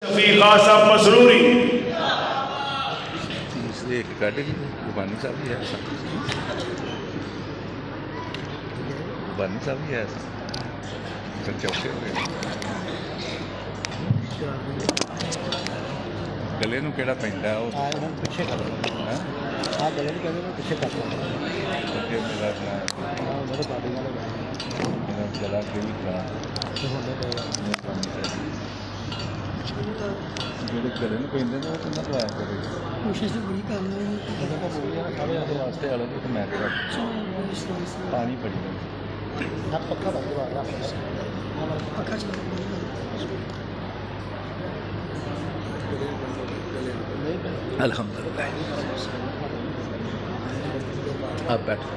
شفیقہ صاحب مسروری تیسرے ایک گاڑی غبانی صاحب بھی ہے ایسا غبانی صاحب بھی ہے ایسا پھر چوتھے ہو گئے گلے نو کیڑا پیندا ہے وہ پیچھے کر دو آپ گلے نہیں کہتے پیچھے کر دو میرا میرے باڈی والے گلا کے بھی کھڑا ہونے پہ جڑے گلے نو پیندے نے وہ کنا لوایا کرے کوشش تو بڑی کر رہے ہیں سارے واسطے الگ تو میں پانی پڑی آپ پکا بند کروا رہا پکا چلا الحمدللہ آپ بیٹھو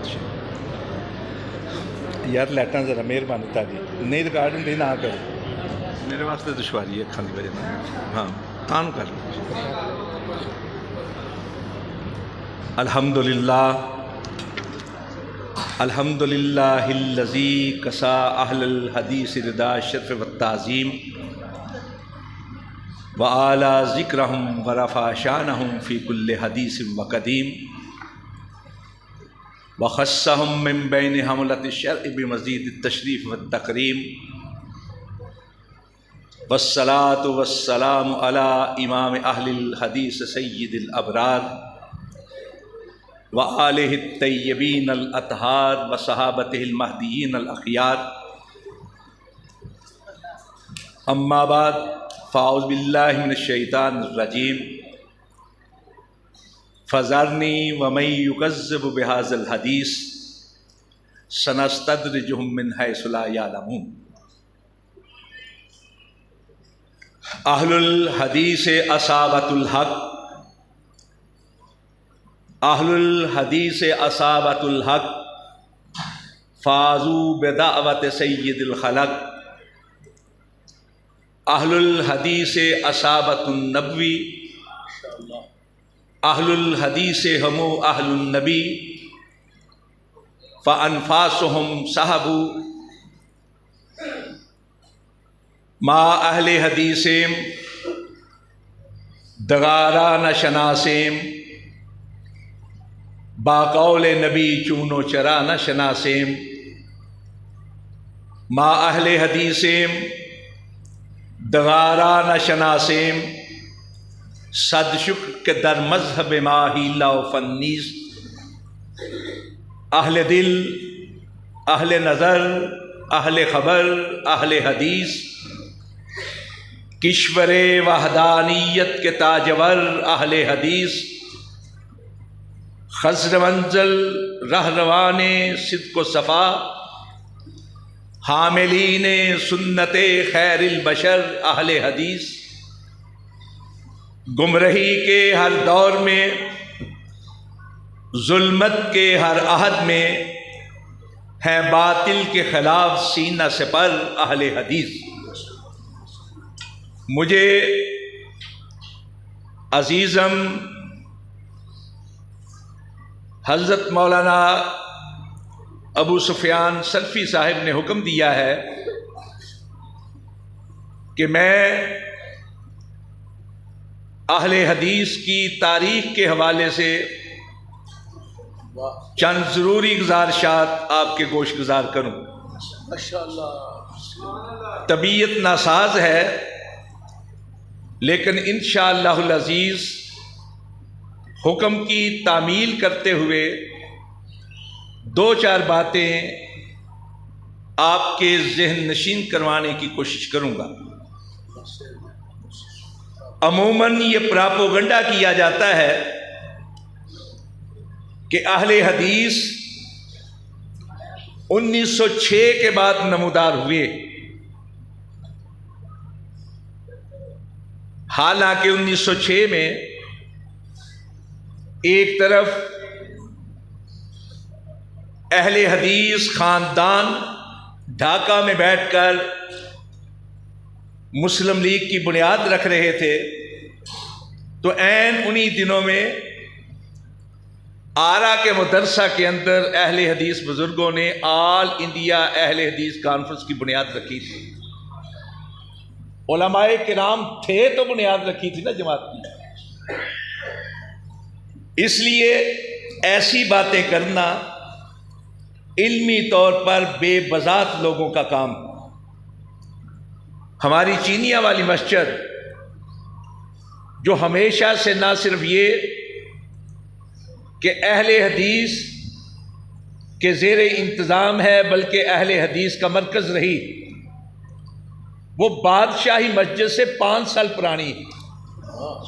یار لائٹاں ذرا مہربانی تاری نہیں ریکارڈ ہوں نہ کرو میرے واسطے دشواری ہے اکھاں دی وجہ نال ہاں تاں کر لو الحمدللہ الحمدللہ الذی کسا اہل الحدیث ردا الشرف والتعظیم وعالی ذکرہم ورفع شانہم فی کل حدیث وقدیم وخصہم من بین حملۃ الشرع بمزید التشریف والتکریم والصلاة والسلام علی امام اہل الحدیث سید الابرار وآلہ الطیبین الاطہار وصحابتہ المہدیین الاخیار اما بعد فاعوذ باللہ من الشیطان الرجیم فذرنی ومن یکذب بہذا الحدیث سنستدرجہم من حیث لا یعلمون اہل الحدیث اصابۃ الحق اہل الحدیث اصابۃ الحق فازوا بدعوت سید الخلق اہل الحدیث اصابۃ النبوی اہل الحدیث ہمو اہل النبی فانفاسہم صحبوا ما اہل حدیثیم دغاران شناسیم با قول نبی چونو چرا نہ شناسیم ما اہل حدیثیم دغارا نہ شناسیم صد شکر کے در مذہب ماہی لا فنیس اہل دل اہل نظر اہل خبر اہل حدیث کشور وحدانیت کے تاجور اہل حدیث خضر منزل رہروان صدق و صفا حاملین سنت خیر البشر اہل حدیث گمرہی کے ہر دور میں ظلمت کے ہر عہد میں ہے باطل کے خلاف سینہ سپر اہل حدیث مجھے عزیزم حضرت مولانا ابو سفیان سلفی صاحب نے حکم دیا ہے کہ میں اہل حدیث کی تاریخ کے حوالے سے چند ضروری گزارشات آپ کے گوش گزار کروں طبیعت ناساز ہے لیکن انشاءاللہ العزیز حکم کی تعمیل کرتے ہوئے دو چار باتیں آپ کے ذہن نشین کروانے کی کوشش کروں گا عموماً یہ پراپوگنڈا کیا جاتا ہے کہ اہل حدیث 1906 کے بعد نمودار ہوئے، حالانکہ 1906 میں ایک طرف اہل حدیث خاندان ڈھاکہ میں بیٹھ کر مسلم لیگ کی بنیاد رکھ رہے تھے، تو عین انہی دنوں میں آرا کے مدرسہ کے اندر اہل حدیث بزرگوں نے آل انڈیا اہل حدیث کانفرنس کی بنیاد رکھی تھی۔ علماء کرام تھے تو بنیاد رکھی تھی نا جماعت کی. اس لیے ایسی باتیں کرنا علمی طور پر بے بذات لوگوں کا کام. ہماری چینیا والی مسجد جو ہمیشہ سے نہ صرف یہ کہ اہل حدیث کے زیر انتظام ہے بلکہ اہل حدیث کا مرکز رہی، وہ بادشاہی مسجد سے 5 سال پرانی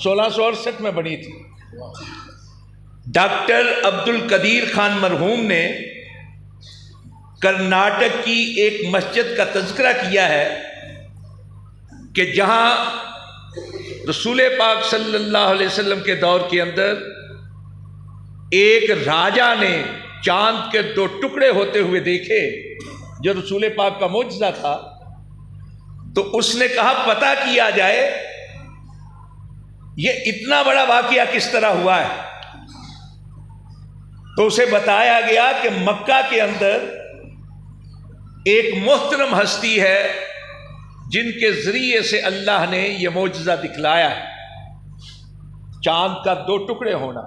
1668 میں بنی تھی. ڈاکٹر عبد القدیر خان مرحوم نے کرناٹک کی ایک مسجد کا تذکرہ کیا ہے کہ جہاں رسول پاک صلی اللہ علیہ وسلم کے دور کے اندر ایک راجا نے چاند کے 2 ٹکڑے ہوتے ہوئے دیکھے جو رسول پاک کا معجزہ تھا. تو اس نے کہا پتہ کیا جائے یہ اتنا بڑا واقعہ کس طرح ہوا ہے. تو اسے بتایا گیا کہ مکہ کے اندر ایک محترم ہستی ہے جن کے ذریعے سے اللہ نے یہ معجزہ دکھلایا ہے، چاند کا 2 ٹکڑے ہونا.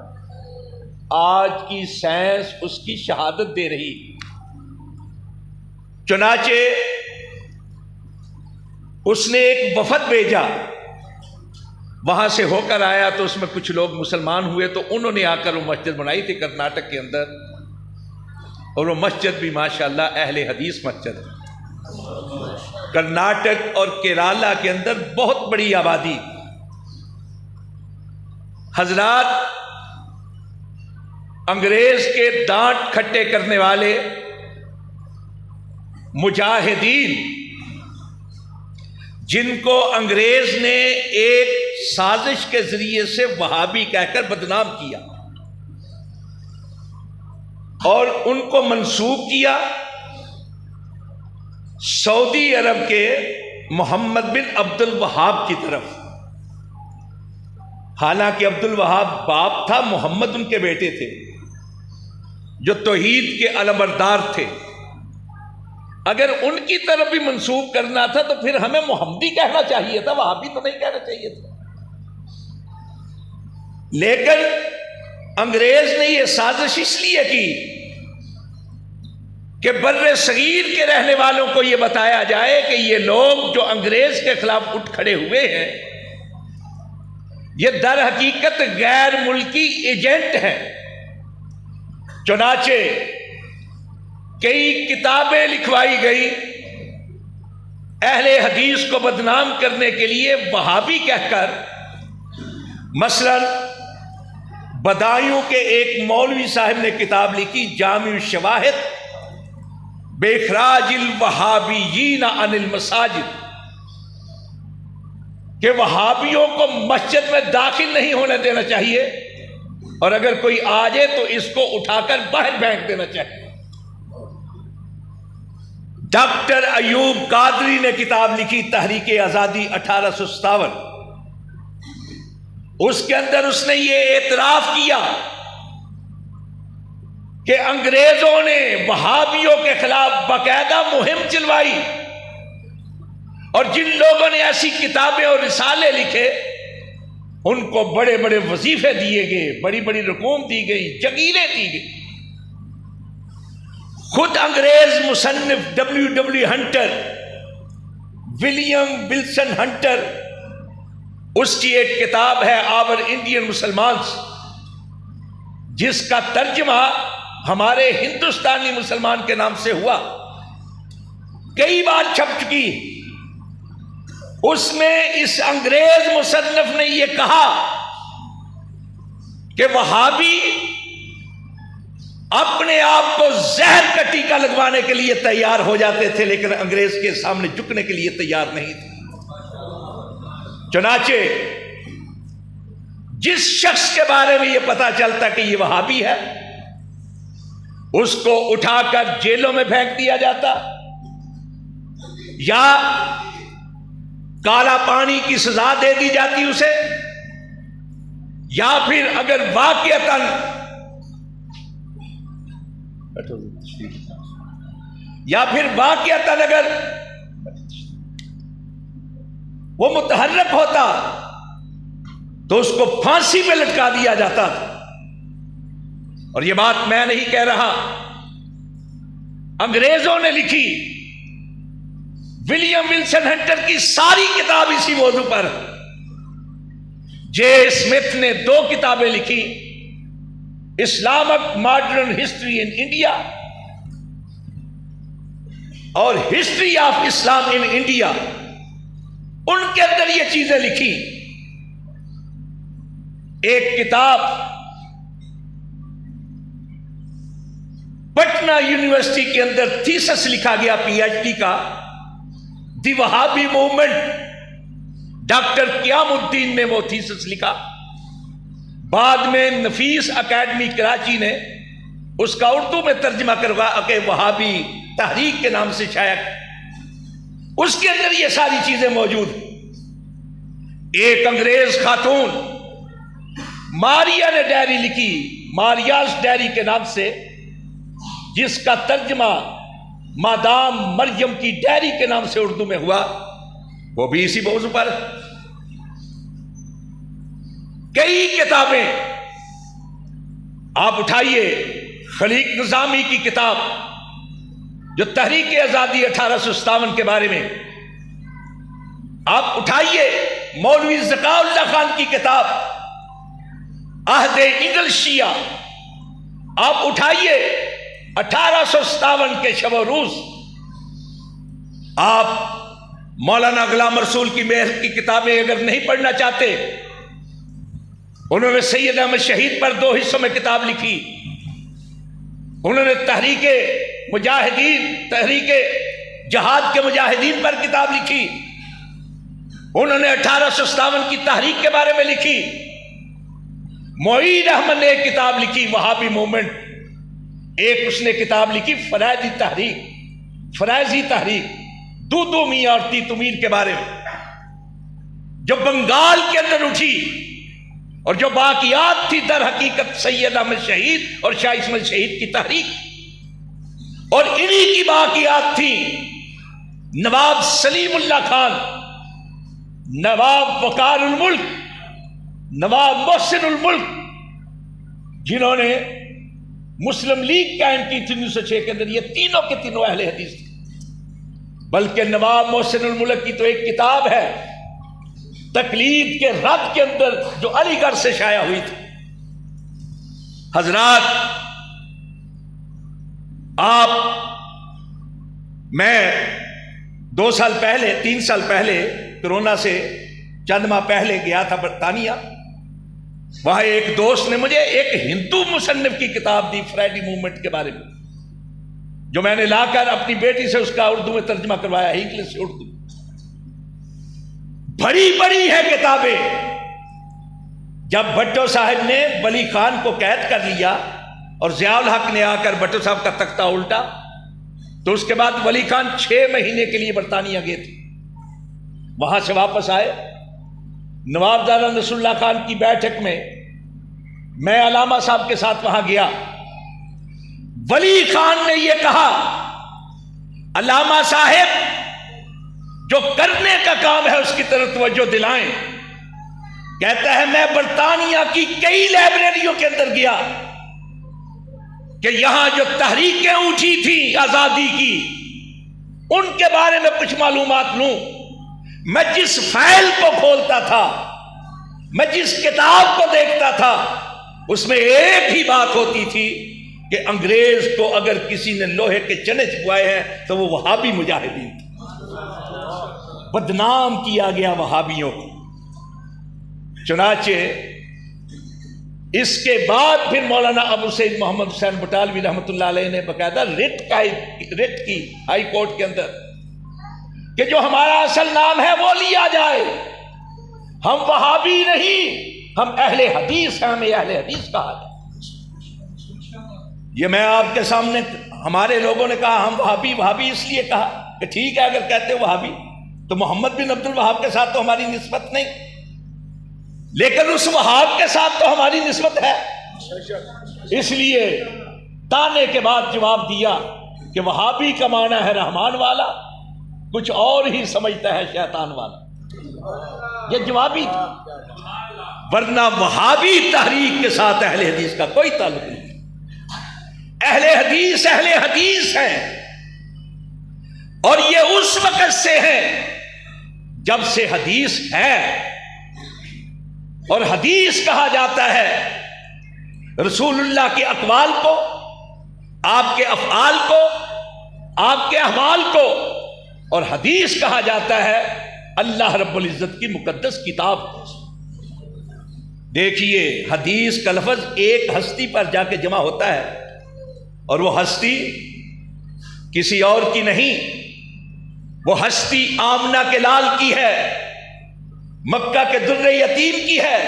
آج کی سائنس اس کی شہادت دے رہی. چنانچہ اس نے ایک وفد بھیجا، وہاں سے ہو کر آیا تو اس میں کچھ لوگ مسلمان ہوئے تو انہوں نے آ کر وہ مسجد بنائی تھی کرناٹک کے اندر، اور وہ مسجد بھی ماشاءاللہ اہل حدیث مسجد ہے. کرناٹک اور کیرالا کے اندر بہت بڑی آبادی. حضرات، انگریز کے دانت کھٹے کرنے والے مجاہدین جن کو انگریز نے ایک سازش کے ذریعے سے وہابی کہہ کر بدنام کیا اور ان کو منسوب کیا سعودی عرب کے محمد بن عبد الوہاب کی طرف. حالانکہ عبد الوہاب باپ تھا، محمد ان کے بیٹے تھے جو توحید کے علمبردار تھے. اگر ان کی طرف بھی منسوب کرنا تھا تو پھر ہمیں محمدی کہنا چاہیے تھا، وہابی تو نہیں کہنا چاہیے تھا. لیکن انگریز نے یہ سازش اس لیے کی کہ بر صغیر کے رہنے والوں کو یہ بتایا جائے کہ یہ لوگ جو انگریز کے خلاف اٹھ کھڑے ہوئے ہیں یہ در حقیقت غیر ملکی ایجنٹ ہیں. چنانچہ کئی کتابیں لکھوائی گئی اہل حدیث کو بدنام کرنے کے لیے وہابی کہہ کر. مثلا بدایوں کے ایک مولوی صاحب نے کتاب لکھی جامع الشواہد بِإِخْرَاجِ الْوَهَابِيِّينَ عَنِ الْمَسَاجِدِ، کہ وہابیوں کو مسجد میں داخل نہیں ہونے دینا چاہیے اور اگر کوئی آ جائے تو اس کو اٹھا کر باہر پھینک دینا چاہیے. ڈاکٹر ایوب قادری نے کتاب لکھی تحریک آزادی 1857. اس کے اندر اس نے یہ اعتراف کیا کہ انگریزوں نے وہابیوں کے خلاف باقاعدہ مہم چلوائی اور جن لوگوں نے ایسی کتابیں اور رسالے لکھے ان کو بڑے بڑے وظیفے دیے گئے، بڑی بڑی رقوم دی گئی، جگیریں دی گئی. خود انگریز مصنف W Hunter, William Wilson Hunter, اس کی ایک کتاب ہے آور انڈین مسلمانز، جس کا ترجمہ ہمارے ہندوستانی مسلمان کے نام سے ہوا، کئی بار چھپ چکی. اس میں اس انگریز مصنف نے یہ کہا کہ وہابی اپنے آپ کو زہر کا ٹیکہ لگوانے کے لیے تیار ہو جاتے تھے لیکن انگریز کے سامنے جھکنے کے لیے تیار نہیں تھے. چنانچہ جس شخص کے بارے میں یہ پتا چلتا کہ یہ وہابی ہے اس کو اٹھا کر جیلوں میں پھینک دیا جاتا یا کالا پانی کی سزا دے دی جاتی اسے، یا پھر اگر واقعتاً وہ متحرک ہوتا تو اس کو پھانسی پہ لٹکا دیا جاتا تھا. اور یہ بات میں نہیں کہہ رہا، انگریزوں نے لکھی. ولیم ولسن ہنٹر کی ساری کتاب اسی موضوع پر. جے اسمتھ نے 2 کتابیں لکھی، Islamic modern history in India اور history of Islam in India. ان کے اندر یہ چیزیں لکھی. ایک کتاب پٹنہ یونیورسٹی کے اندر تھیسس لکھا گیا پی ایچ ڈی کا، دی وہابی موومنٹ. ڈاکٹر قیام الدین نے وہ تھیسس لکھا. بعد میں نفیس اکیڈمی کراچی نے اس کا اردو میں ترجمہ کروا کے وہابی تحریک کے نام سے شائع. اس کے اندر یہ ساری چیزیں موجود. ایک انگریز خاتون ماریا نے ڈائری لکھی، ماریاز ڈائری کے نام سے، جس کا ترجمہ مادام مریم کی ڈائری کے نام سے اردو میں ہوا. وہ بھی اسی موضوع پر. کئی کتابیں آپ اٹھائیے. خلیق نظامی کی کتاب جو تحریک آزادی 1857 کے بارے میں، آپ اٹھائیے. مولوی ذکاء اللہ خان کی کتاب عہد انگل شیعہ، آپ اٹھائیے 1857 کے شب و روز. آپ مولانا غلام رسول کی مہر کی کتابیں اگر نہیں پڑھنا چاہتے، انہوں نے سید احمد شہید پر 2 حصوں میں کتاب لکھی. انہوں نے تحریک مجاہدین، تحریک جہاد کے مجاہدین پر کتاب لکھی. انہوں نے 1857 کی تحریک کے بارے میں لکھی. معین احمد نے ایک کتاب لکھی وہابی موومنٹ. ایک اس نے کتاب لکھی فرائضی تحریک، فرائضی تحریک، دودو میاں اور تیتو میر کے بارے میں، جو بنگال کے اندر اٹھی اور جو باقیات تھی در حقیقت سید احمد شہید اور شاہ اسماعیل شہید کی تحریک. اور انہی کی باقیات تھی نواب سلیم اللہ خان، نواب وقار الملک، نواب محسن الملک، جنہوں نے مسلم لیگ قائم کی تھی 1906 کے اندر. یہ تینوں کے تینوں اہل حدیث تھے. بلکہ نواب محسن الملک کی تو ایک کتاب ہے تقلید کے رد کے اندر جو علی گڑھ سے شائع ہوئی تھی. حضرات، آپ، میں 2 سال پہلے 3 سال پہلے کورونا سے چند ماہ پہلے گیا تھا برطانیہ. وہاں ایک دوست نے مجھے ایک ہندو مصنف کی کتاب دی فرائیڈی موومنٹ کے بارے میں، جو میں نے لا کر اپنی بیٹی سے اس کا اردو میں ترجمہ کروایا ہے، انگلش سے اردو. بڑی بڑی ہے کتابیں. جب بھٹو صاحب نے ولی خان کو قید کر لیا اور ضیاء الحق نے آ کر بھٹو صاحب کا تختہ الٹا، تو اس کے بعد ولی خان 6 مہینے کے لیے برطانیہ گئے تھے. وہاں سے واپس آئے. نوابزادہ نصر اللہ خان کی بیٹھک میں علامہ صاحب کے ساتھ وہاں گیا. ولی خان نے یہ کہا، علامہ صاحب جو کرنے کا کام ہے اس کی طرف توجہ دلائیں. کہتا ہے میں برطانیہ کی کئی لائبریریوں کے اندر گیا کہ یہاں جو تحریکیں اٹھی تھی آزادی کی ان کے بارے میں کچھ معلومات لوں. میں جس فائل کو کھولتا تھا، میں جس کتاب کو دیکھتا تھا، اس میں ایک ہی بات ہوتی تھی کہ انگریز کو اگر کسی نے لوہے کے چنے چبوائے ہیں تو وہ وہابی مجاہدین تھے. بدنام کیا گیا وہابیوں کو. چنانچہ اس کے بعد پھر مولانا ابو سعید محمد حسین بٹالوی رحمۃ اللہ علیہ نے باقاعدہ ریٹ کی ہائی کورٹ کے اندر کہ جو ہمارا اصل نام ہے وہ لیا جائے. ہم وہابی نہیں، ہم اہل حدیث ہیں، ہمیں اہل حدیث کہا جائے. یہ میں آپ کے سامنے، ہمارے لوگوں نے کہا ہم وہابی اس لیے کہا کہ ٹھیک ہے اگر کہتے وہابی تو محمد بن عبد الوہاب کے ساتھ تو ہماری نسبت نہیں، لیکن اس وہاب کے ساتھ تو ہماری نسبت ہے. اس لیے تانے کے بعد جواب دیا کہ وہابی کا معنی ہے رحمان والا، کچھ اور ہی سمجھتا ہے شیطان والا. یہ جوابی تھا، ورنہ وہابی تحریک کے ساتھ اہل حدیث کا کوئی تعلق نہیں۔ اہل حدیث ہیں، اور یہ اس وقت سے ہے جب سے حدیث ہے، اور حدیث کہا جاتا ہے رسول اللہ کے اقوال کو، آپ کے افعال کو، آپ کے احوال کو، اور حدیث کہا جاتا ہے اللہ رب العزت کی مقدس کتاب کو۔ دیکھیے حدیث کا لفظ ایک ہستی پر جا کے جمع ہوتا ہے، اور وہ ہستی کسی اور کی نہیں، وہ ہستی آمنہ کے لال کی ہے، مکہ کے در یتیم کی ہے،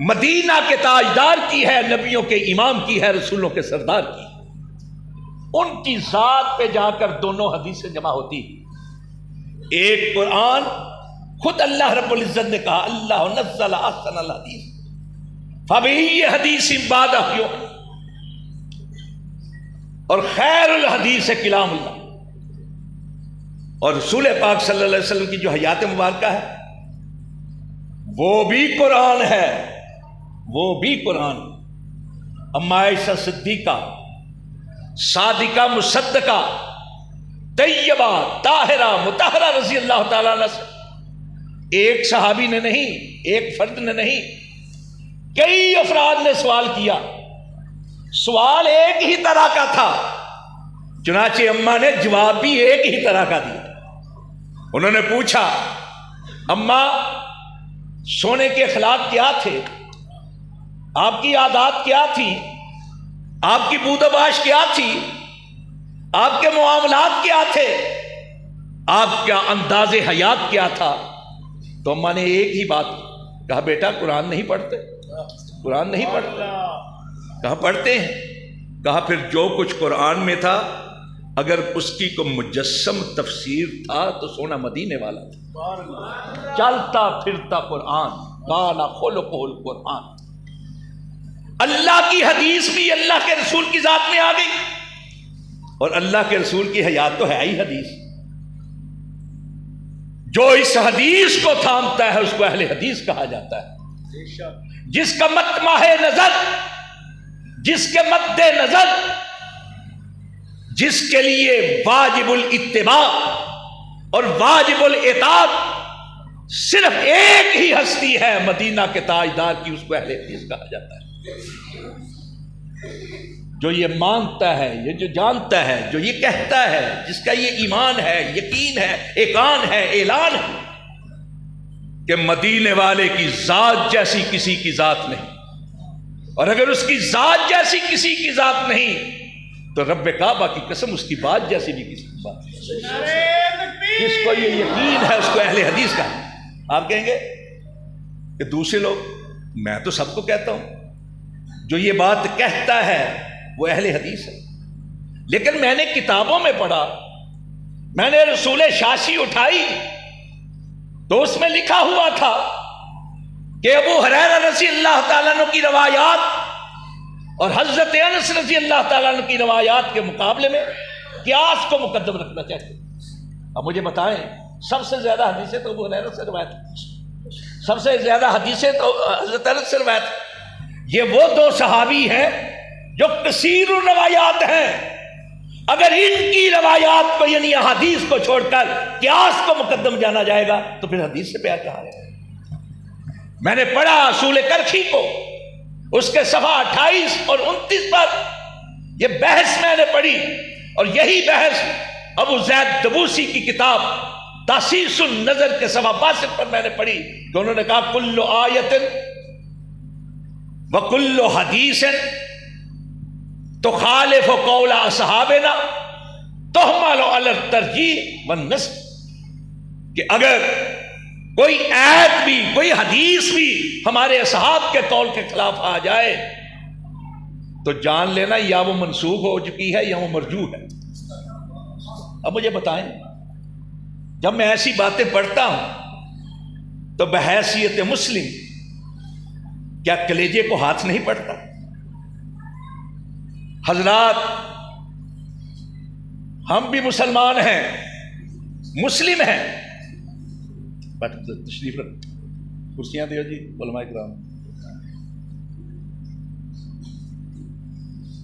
مدینہ کے تاجدار کی ہے، نبیوں کے امام کی ہے، رسولوں کے سردار کی ہے۔ ان کی ذات پہ جا کر دونوں حدیثیں جمع ہوتی ہیں۔ ایک قرآن، خود اللہ رب العزت نے کہا اللہ نزل احسن الحدیث فبأي حدیث بعدہ، اور خیر الحدیث کلام اللہ، اور رسول پاک صلی اللہ علیہ وسلم کی جو حیات مبارکہ ہے وہ بھی قرآن ہے، وہ بھی قرآن۔ اما عائشہ صدیقہ صادقہ مصدقہ طیبہ طاہرہ مطہرہ رضی اللہ تعالیٰ عنہ سے ایک صحابی نے نہیں، ایک فرد نے نہیں، کئی افراد نے سوال کیا، سوال ایک ہی طرح کا تھا، چنانچہ اماں نے جواب بھی ایک ہی طرح کا دیا۔ انہوں نے پوچھا اماں سونے کے اخلاق کیا تھے، آپ کی عادات کیا تھی، آپ کی بود و باش کیا تھی، آپ کے معاملات کیا تھے، آپ کا انداز حیات کیا تھا؟ تو اماں نے ایک ہی بات کہا، بیٹا قرآن نہیں پڑھتے، قرآن نہیں پڑھتے۔ کہا پڑھتے ہیں؟ کہا پھر جو کچھ قرآن میں تھا اگر اس کی کوئی مجسم تفسیر تھا تو سونا مدینے والا تھا، چلتا پھرتا قرآن، کان خلقہ القرآن۔ اللہ کی حدیث بھی اللہ کے رسول کی ذات میں آ گئی، اور اللہ کے رسول کی حیات تو ہے ہی حدیث۔ جو اس حدیث کو تھامتا ہے اس کو اہل حدیث کہا جاتا ہے، جس کا مطمع نظر، جس کے مد نظر، جس کے لیے واجب الاتباع اور واجب الاطاعت صرف ایک ہی ہستی ہے مدینہ کے تاجدار کی، اس کو اہل حدیث کہا جاتا ہے۔ جو یہ مانتا ہے، یہ جو جانتا ہے، جو یہ کہتا ہے، جس کا یہ ایمان ہے، یقین ہے، ایقان ہے، اعلان ہے کہ مدینے والے کی ذات جیسی کسی کی ذات نہیں، اور اگر اس کی ذات جیسی کسی کی ذات نہیں تو رب کعبہ کی قسم اس کی بات جیسی بھی کسی کی بات نہیں۔ جس کو یہ یقین ہے اس کو اہل حدیث کا ہے۔ آپ کہیں گے کہ دوسرے لوگ، میں تو سب کو کہتا ہوں، جو یہ بات کہتا ہے وہ اہل حدیث ہے، لیکن میں نے کتابوں میں پڑھا، میں نے رسول شاشی اٹھائی تو اس میں لکھا ہوا تھا کہ ابو ہریرہ رضی اللہ تعالیٰ عنہ کی روایات اور حضرت انس رضی اللہ تعالیٰ عنہ کی روایات کے مقابلے میں قیاس کو مقدم رکھنا چاہتے ہیں۔ اب مجھے بتائیں، سب سے زیادہ حدیثیں تو ابو ہریرہ سے روایت، سب سے زیادہ حدیثیں تو حضرت انس سے روایت۔ یہ وہ دو صحابی ہیں جو کثیر روایات ہیں، اگر ان کی روایات کو یعنی احادیث کو چھوڑ کر قیاس کو مقدم جانا جائے گا تو پھر حدیث سے پیار کہا جائے گا۔ میں نے پڑھا اصول کرخی کو، اس کے صفحہ 28 اور 29 پر یہ بحث میں نے پڑھی، اور یہی بحث ابو زید دبوسی کی کتاب تاسیس النظر کے صفحہ 62 پر میں نے پڑھی کہ انہوں نے کہا کل آیت وکل حدیث تخالف قول اصحابنا تحمل علی الترجیح والنصب، کہ اگر کوئی آیت بھی، کوئی حدیث بھی ہمارے اصحاب کے قول کے خلاف آ جائے تو جان لینا یا وہ منسوخ ہو چکی ہے یا وہ مرجوح ہے۔ اب مجھے بتائیں، جب میں ایسی باتیں پڑھتا ہوں تو بحیثیت مسلم کیا کلیجے کو ہاتھ نہیں پڑتا؟ حضرات، ہم بھی مسلمان ہیں، مسلم ہیں، بٹ تشریف رکھ کرسیاں دیو جی علماء کرام.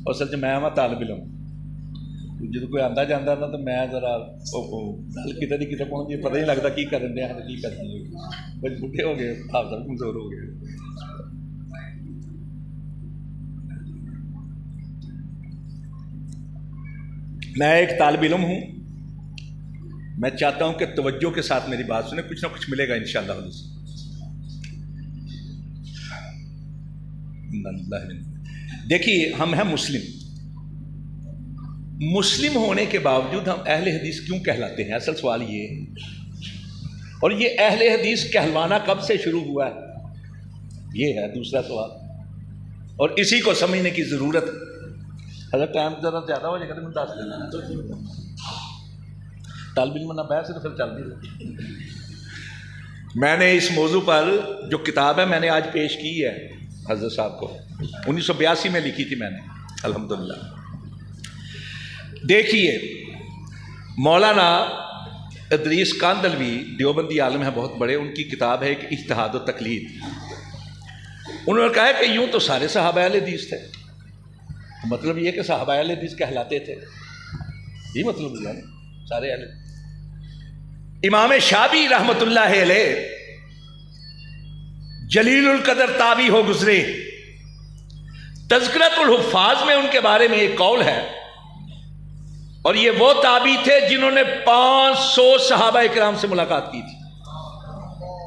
اصل چ میں طالب علم جب کوئی آتا جانا نا تو میں ذرا گل کتنے کی کتنے پہنچ گئی پتہ نہیں لگتا کی کرن دیا کی کرنا بس بڈھے ہو گئے حافظ کمزور ہو گئے. میں ایک طالب علم ہوں. میں چاہتا ہوں کہ توجہ کے ساتھ میری بات سنیں, کچھ نہ کچھ ملے گا انشاءاللہ. دیکھیے ہم ہیں مسلم. مسلم ہونے کے باوجود ہم اہل حدیث کیوں کہلاتے ہیں؟ اصل سوال یہ ہے. اور یہ اہل حدیث کہلوانا کب سے شروع ہوا ہے؟ یہ ہے دوسرا سوال, اور اسی کو سمجھنے کی ضرورت ہے. اگر ٹائم ذرا زیادہ ہو جائے گا تو میں دس دینا. طالب علم نہ بحث تو پھر چلتی رہتی. میں نے اس موضوع پر جو کتاب ہے میں نے آج پیش کی ہے حضرت صاحب کو, 1982 میں لکھی تھی میں نے الحمدللہ. دیکھیے مولانا ادریس کاندلوی دیوبندی عالم ہیں بہت بڑے, ان کی کتاب ہے ایک اجتہاد و تقلید. انہوں نے کہا ہے کہ یوں تو سارے صحابہ اہل حدیث تھے, مطلب یہ کہ صحابہ اہل حدیث کہلاتے تھے, یہ مطلب ہوا نا سارے اہل. امام شابی رحمۃ اللہ علیہ جلیل القدر تابعی ہو گزرے. تذکرۃ الحفاظ میں ان کے بارے میں ایک قول ہے, اور یہ وہ تابعی تھے جنہوں نے 500 صحابہ اکرام سے ملاقات کی تھی.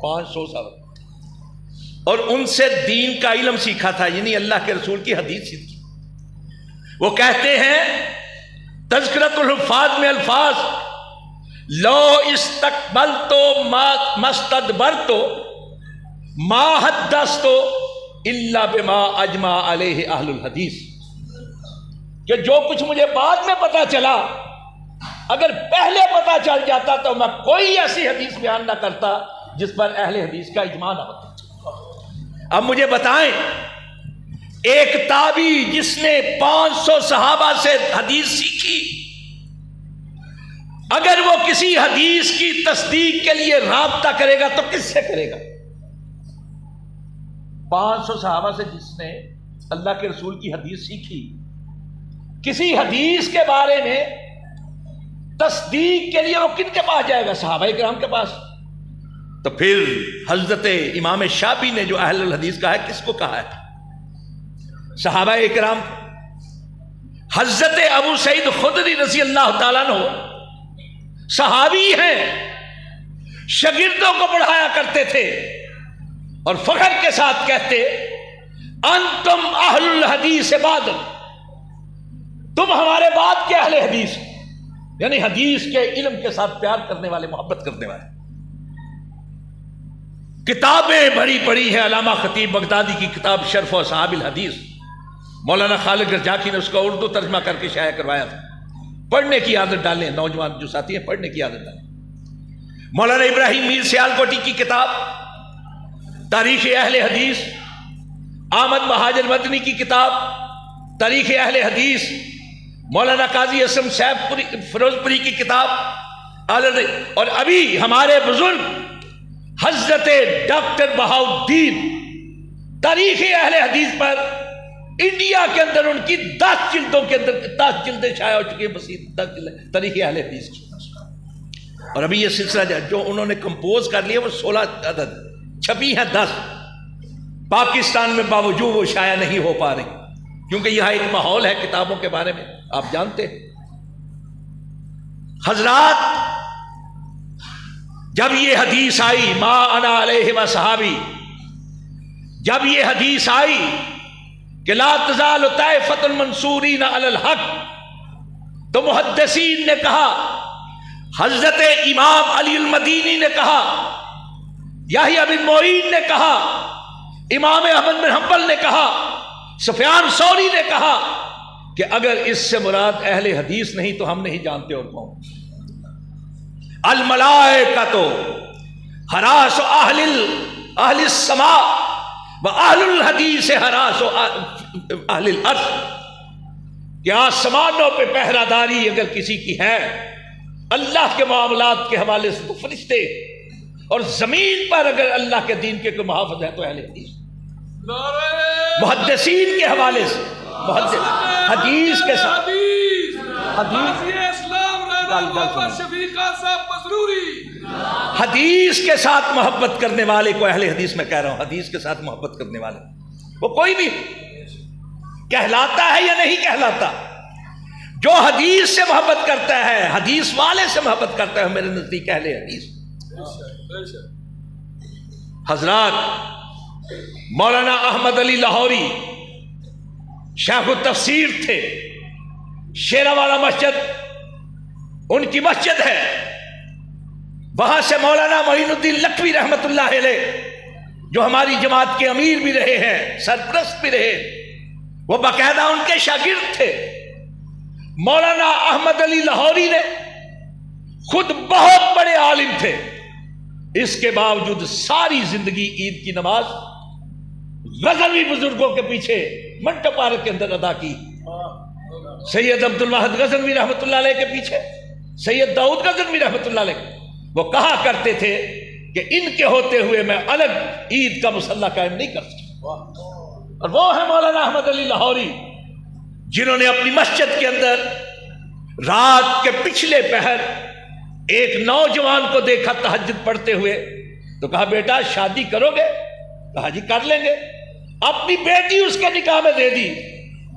500 صحابہ, اور ان سے دین کا علم سیکھا تھا, یعنی اللہ کے رسول کی حدیث سیکھی. وہ کہتے ہیں تذکرۃ الحفاظ میں الفاظ لو استقبلت مستدبرت ما حدثت الا بما اجمع علیہ اہل الحدیث, کہ جو کچھ مجھے بعد میں پتا چلا اگر پہلے پتا چل جاتا تو میں کوئی ایسی حدیث بیان نہ کرتا جس پر اہل حدیث کا اجماع نہ ہوتا. اب مجھے بتائیں ایک تابعی جس نے 500 صحابہ سے حدیث سیکھی, اگر وہ کسی حدیث کی تصدیق کے لیے رابطہ کرے گا تو کس سے کرے گا؟ 500 صحابہ سے جس نے اللہ کے رسول کی حدیث سیکھی, کسی حدیث کے بارے میں تصدیق کے لیے وہ کن کے پاس جائے گا؟ صحابہ کرام کے پاس. تو پھر حضرت امام شافعی نے جو اہل الحدیث کہا ہے کس کو کہا ہے؟ صحابہ اکرام. حضرت ابو سعید خدری رضی اللہ تعالیٰ عنہ صحابی ہیں, شاگردوں کو پڑھایا کرتے تھے اور فخر کے ساتھ کہتے انتم اہل الحدیث بعد, تم ہمارے بعد کے اہل حدیث, یعنی حدیث کے علم کے ساتھ پیار کرنے والے, محبت کرنے والے. کتابیں بڑی پڑھی ہیں. علامہ خطیب بغدادی کی کتاب شرف و اصحاب الحدیث, مولانا خالد رجاکی نے اس کا اردو ترجمہ کر کے شائع کروایا تھا. پڑھنے کی عادت ڈالیں, نوجوان جو ساتھی ہیں پڑھنے کی عادت ڈالیں. مولانا ابراہیم میر سیالکوٹی کی کتاب تاریخ اہل حدیث, احمد مہاجر مدنی کی کتاب تاریخ اہل حدیث, مولانا قاضی اسم صاحب فیروز پوری کی کتاب, اور ابھی ہمارے بزرگ حضرت ڈاکٹر بہاؤالدین تاریخ اہل حدیث پر انڈیا کے اندر ان کی 10 جلدوں کے اندر 10 جلدیں شائع ہو چکی ہیں, بس 10 جلدیں تاریخ اہل حدیث کی. اور ابھی یہ سلسلہ جو انہوں نے کمپوز کر لیا وہ 16 عدد چھپی ہیں, 10 پاکستان میں باوجود وہ شائع نہیں ہو پا رہی, کیونکہ یہاں ایک ماحول ہے کتابوں کے بارے میں آپ جانتے ہیں. حضرات جب یہ حدیث آئی ما انا علیہ و صحابی, جب یہ حدیث آئی کہ لا تزال طائفۃ المنصورین علی الحق, تو محدثین نے کہا, حضرت امام علی المدینی نے کہا, یحییٰ بن معین نے کہا, امام احمد بن حنبل نے کہا, سفیان ثوری نے کہا کہ اگر اس سے مراد اہل حدیث نہیں تو ہم نہیں جانتے اور کون. الملائکۃ حراس اہل السماء و اہل الحدیث حراس اہل الارض, کہ آسمانوں پہ پہرہ داری اگر کسی کی ہے اللہ کے معاملات کے حوالے سے تو فرشتے, اور زمین پر اگر اللہ کے دین کے کوئی محافظ ہے تو اہل حدیث. محدثین کے حوالے سے حدیث کے ساتھ حدیث کے ساتھ محبت کرنے والے کو اہل حدیث میں کہہ رہا ہوں. حدیث کے ساتھ محبت کرنے والے وہ کوئی بھی کہلاتا ہے یا نہیں کہلاتا. جو حدیث سے محبت کرتا ہے, حدیث والے سے محبت کرتا ہے, میرے نزدیک اہل حدیث. حضرات مولانا احمد علی لاہوری شیخ التفسیر تھے. شیراوالا مسجد ان کی مسجد ہے. وہاں سے مولانا معین الدین لکھوی رحمت اللہ علیہ جو ہماری جماعت کے امیر بھی رہے ہیں, سرپرست بھی رہے, وہ باقاعدہ ان کے شاگرد تھے. مولانا احمد علی لاہوری نے خود بہت بڑے عالم تھے, اس کے باوجود ساری زندگی عید کی نماز غزنوی بزرگوں کے پیچھے منٹو پارک کے اندر ادا کی. سید عبد الواحد غزنوی رحمت اللہ علیہ کے پیچھے, سید داؤد غزنوی رحمت اللہ علیہ. وہ کہا کرتے تھے کہ ان کے ہوتے ہوئے میں الگ عید کا مصلی قائم نہیں کر سکتا. اور وہ ہے مولانا احمد علی لاہوری جنہوں نے اپنی مسجد کے اندر رات کے پچھلے پہر ایک نوجوان کو دیکھا تہجد پڑھتے ہوئے, تو کہا بیٹا شادی کرو گے؟ کہا جی کر لیں گے. اپنی بیٹی اس کے نکاح میں دے دی.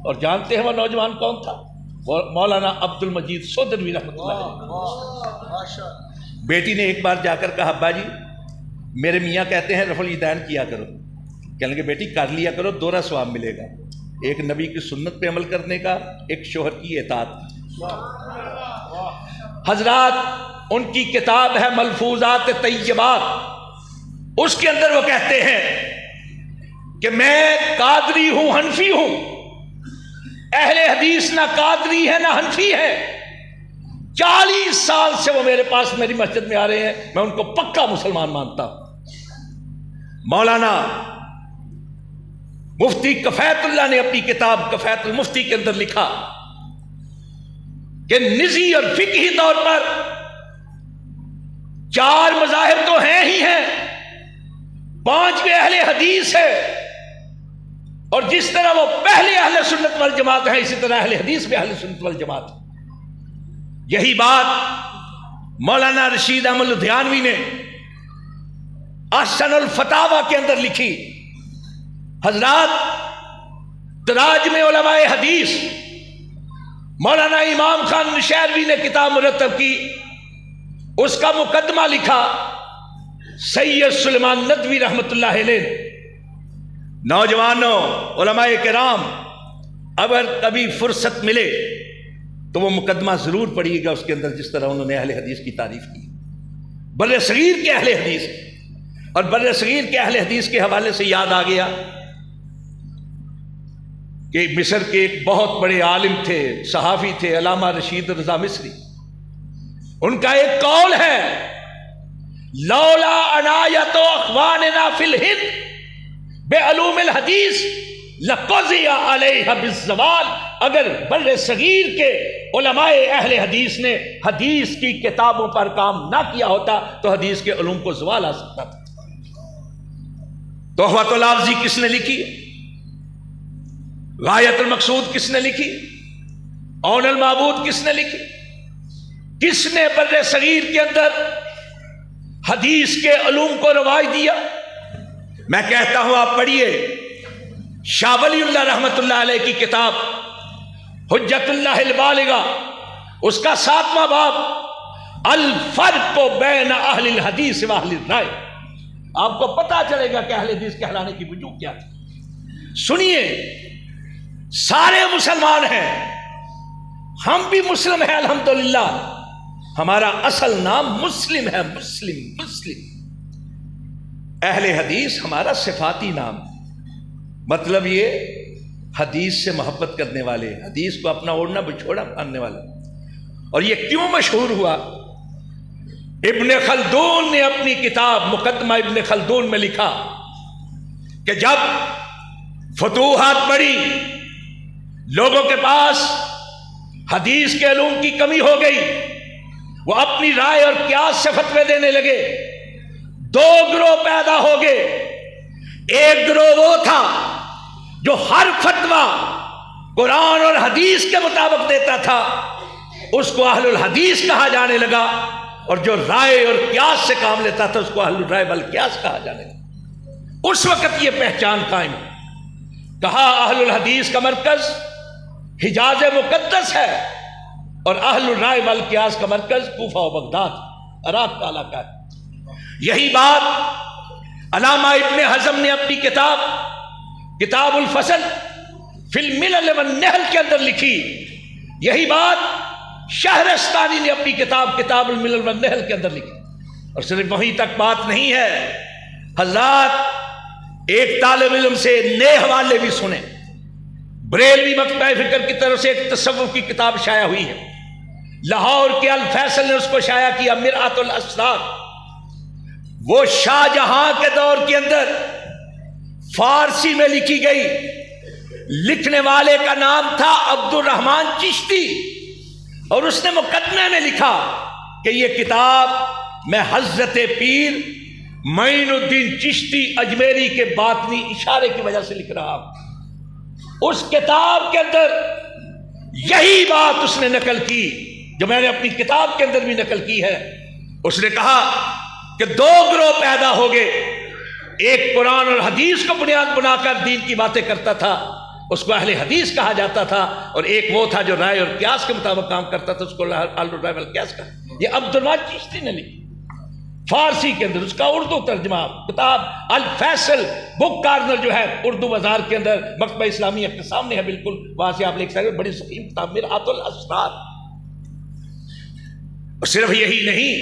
اور جانتے ہیں وہ نوجوان کون تھا؟ مولانا عبد المجید سودھروی رحمۃ اللہ علیہ. بیٹی نے ایک بار جا کر کہا ابا جی میرے میاں کہتے ہیں رفع الیدین کیا کرو. کہنے لگے بیٹی کر لیا کرو, دوہرا ثواب ملے گا, ایک نبی کی سنت پہ عمل کرنے کا, ایک شوہر کی اطاعت. حضرات ان کی کتاب ہے ملفوظات طیبات, اس کے اندر وہ کہتے ہیں کہ میں قادری ہوں, حنفی ہوں. اہل حدیث نہ قادری ہے نہ حنفی ہے. 40 سال سے وہ میرے پاس میری مسجد میں آ رہے ہیں, میں ان کو پکا مسلمان مانتا ہوں. مولانا مفتی کفایت اللہ نے اپنی کتاب کفایت المفتی کے اندر لکھا کہ نزی اور فقہی طور پر 4 مذاہب تو ہیں ہی ہیں, 5 اہل حدیث ہے, اور جس طرح وہ پہلے اہل سنت والجماعت ہیں اسی طرح اہل حدیث بھی اہل سنت والجماعت. یہی بات مولانا رشید احمد لدھیانوی نے احسن الفتاوی کے اندر لکھی. حضرات تراجم علماء حدیث مولانا امام خان نشیروی نے کتاب مرتب کی, اس کا مقدمہ لکھا سید سلیمان ندوی رحمت اللہ علیہ. نوجوانوں, علماء کرام, اگر کبھی فرصت ملے تو وہ مقدمہ ضرور پڑھیے گا. اس کے اندر جس طرح انہوں نے اہل حدیث کی تعریف کی, بر صغیر کے اہل حدیث. اور بر صغیر کے اہل حدیث کے حوالے سے یاد آ گیا کہ مصر کے ایک بہت بڑے عالم تھے, صحافی تھے, علامہ رشید رضا مصری. ان کا ایک قول ہے لولا عنایت اخواننا فی الہند بعلوم الحدیث لقضی علیہ بالزوال. اگر بر صغیر کے علماء اہل حدیث نے حدیث کی کتابوں پر کام نہ کیا ہوتا تو حدیث کے علوم کو زوال آ سکتا تھا. تحفۃ الحافظی کس نے لکھی؟ غایت المقصود کس نے لکھی؟ عون المعبود کس نے لکھی؟ کس نے بر صغیر کے اندر حدیث کے علوم کو رواج دیا؟ میں کہتا ہوں آپ پڑھیے شاہ ولی اللہ رحمت اللہ علیہ کی کتاب حجت اللہ البالغہ, اس کا 7واں باب الفرق بین اہل الحدیث و اہل الرائے. آپ کو پتا چلے گا کہ اہل حدیث کہلانے کی وجوہ کیا تھی. سنیے, سارے مسلمان ہیں, ہم بھی مسلم ہیں الحمدللہ, ہمارا اصل نام مسلم ہے, مسلم. اہل حدیث ہمارا صفاتی نام, مطلب یہ حدیث سے محبت کرنے والے, حدیث کو اپنا اوڑھنا بچھوڑا ماننے والے. اور یہ کیوں مشہور ہوا؟ ابن خلدون نے اپنی کتاب مقدمہ ابن خلدون میں لکھا کہ جب فتوحات بڑھی, لوگوں کے پاس حدیث کے علوم کی کمی ہو گئی, وہ اپنی رائے اور قیاس سے فتوے دینے لگے. دو گروہ پیدا ہو گئے. ایک گروہ وہ تھا جو ہر فتویٰ قرآن اور حدیث کے مطابق دیتا تھا، اس کو اہل الحدیث کہا جانے لگا، اور جو رائے اور قیاس سے کام لیتا تھا اس کو اہل الرائے والقیاس کہا جانے لگا. اس وقت یہ پہچان قائم. کہا اہل الحدیث کا مرکز حجاز مقدس ہے، اور اہل الرائے والقیاس کا مرکز کوفہ و بغداد عراق کا علاقہ ہے. یہی بات علامہ ابن حزم نے اپنی کتاب الفصل فی الملل والنحل کے اندر لکھی. یہی بات شہرستانی نے اپنی کتاب الملل والنحل کے اندر لکھی. اور صرف وہیں تک بات نہیں ہے حضرات، ایک طالب علم سے نئے حوالے بھی سنیں. بریلوی مکتبہ فکر کی طرف سے ایک تصوف کی کتاب شائع ہوئی ہے، لاہور کے الفیصل نے اس کو شائع کیا، مرآت الاسرار. وہ شاہ جہاں کے دور کے اندر فارسی میں لکھی گئی. لکھنے والے کا نام تھا عبد الرحمن چشتی، اور اس نے مقدمے میں لکھا کہ یہ کتاب میں حضرت پیر معین الدین چشتی اجمیری کے باطنی اشارے کی وجہ سے لکھ رہا ہوں. اس کتاب کے اندر یہی بات اس نے نقل کی جو میں نے اپنی کتاب کے اندر بھی نقل کی ہے. اس نے کہا کہ دو گروہ پیدا ہو گئے. ایک قرآن اور حدیث کو بنیاد بنا کر دین کی باتیں کرتا تھا، اس کو اہل حدیث کہا جاتا تھا، اور ایک وہ تھا جو رائے اور قیاس کے مطابق کام کرتا تھا، اس کو اہل الرائے والقیاس کہا. یہ عبد الرحمن چشتی نے لکھی فارسی کے اندر. اس کا اردو ترجمہ کتاب الفیصل بک کارنر جو ہے اردو بازار کے اندر مکتبہ اسلامیہ کے سامنے ہے، بالکل وہاں سے آپ لے سکتے ہیں. بڑی سکیم کتاب مرآت الاسرار. اور صرف یہی نہیں،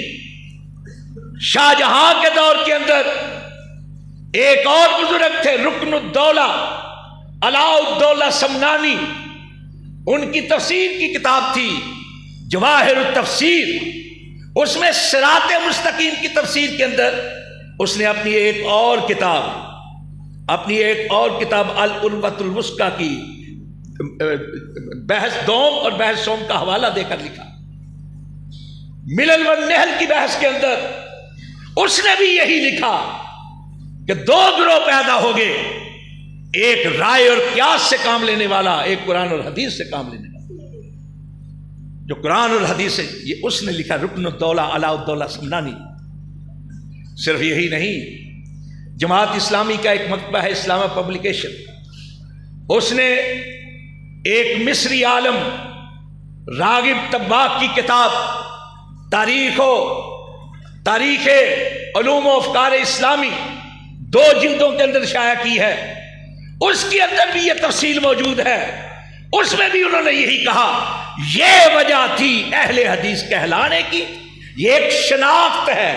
شاہ جہاں کے دور کے اندر ایک اور بزرگ تھے رکن الدولہ علاء الدولہ سمنانی. ان کی تفسیر کی کتاب تھی جواہر التفسیر. اس میں صراط مستقیم کی تفسیر کے اندر اس نے اپنی ایک اور کتاب العروۃ الوثقی کی بحث دوم اور بحث سوم کا حوالہ دے کر لکھا. ملل والنحل کی بحث کے اندر اس نے بھی یہی لکھا کہ دو گروہ پیدا ہو گئے، ایک رائے اور قیاس سے کام لینے والا، ایک قرآن اور حدیث سے کام لینے والا. جو قرآن اور حدیث ہے یہ اس نے لکھا رکن الدولہ علاء الدولہ سمنانی. صرف یہی نہیں، جماعت اسلامی کا ایک مکتبہ ہے اسلامہ پبلیکیشن. اس نے ایک مصری عالم راغب طباغ کی کتاب تاریخ علوم و افکار اسلامی 2 جلدوں کے اندر شائع کی ہے. اس کے اندر بھی یہ تفصیل موجود ہے. اس میں بھی انہوں نے یہی کہا، یہ وجہ تھی اہل حدیث کہلانے کی. یہ ایک شناخت ہے،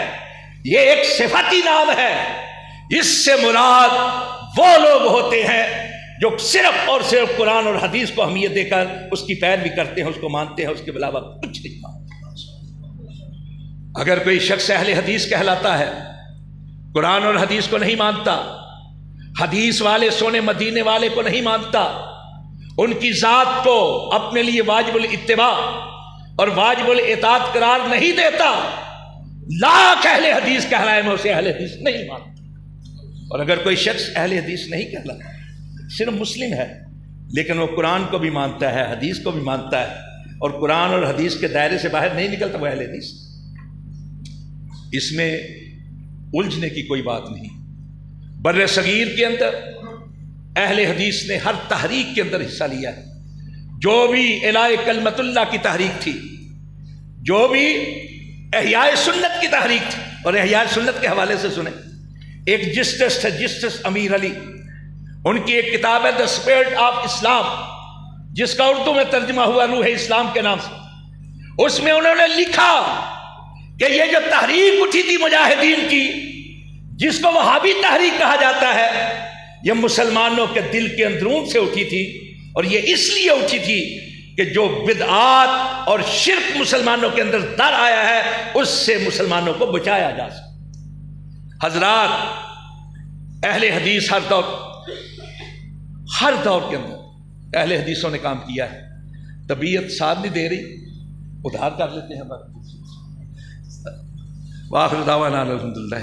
یہ ایک صفتی نام ہے. اس سے مراد وہ لوگ ہوتے ہیں جو صرف اور صرف قرآن اور حدیث کو اہمیت دے کر اس کی پیروی کرتے ہیں، اس کو مانتے ہیں، اس کے علاوہ کچھ نہیں مانتے. اگر کوئی شخص اہل حدیث کہلاتا ہے، قرآن اور حدیث کو نہیں مانتا، حدیث والے سونے مدینے والے کو نہیں مانتا، ان کی ذات کو اپنے لیے واجب الاتباع اور واجب الاطاعت قرار نہیں دیتا، لاکھ اہل حدیث کہلائے میں اسے اہل حدیث نہیں مانتا. اور اگر کوئی شخص اہل حدیث نہیں کہلاتا، صرف مسلم ہے، لیکن وہ قرآن کو بھی مانتا ہے، حدیث کو بھی مانتا ہے، اور قرآن اور حدیث کے دائرے سے باہر نہیں نکلتا، وہ اہل حدیث. اس میں الجھنے کی کوئی بات نہیں. بر صغیر کے اندر اہل حدیث نے ہر تحریک کے اندر حصہ لیا ہے. جو بھی اعلاء کلمت اللہ کی تحریک تھی، جو بھی احیاء سنت کی تحریک تھی، اور احیاء سنت کے حوالے سے سنیں، ایک جسٹس تھے، جسٹس امیر علی. ان کی ایک کتاب ہے دا اسپرٹ آف اسلام، جس کا اردو میں ترجمہ ہوا روح اسلام کے نام سے. اس میں انہوں نے لکھا کہ یہ جو تحریک اٹھی تھی مجاہدین کی، جس کو وہابی تحریک کہا جاتا ہے، یہ مسلمانوں کے دل کے اندرون سے اٹھی تھی. اور یہ اس لیے اٹھی تھی کہ جو بدعات اور شرک مسلمانوں کے اندر در آیا ہے، اس سے مسلمانوں کو بچایا جا سکے. حضرات، اہل حدیث ہر دور کے اندر اہل حدیثوں نے کام کیا ہے. طبیعت ساتھ نہیں دے رہی، ادھار کر لیتے ہیں. وآخر دعوانا الحمدللہ.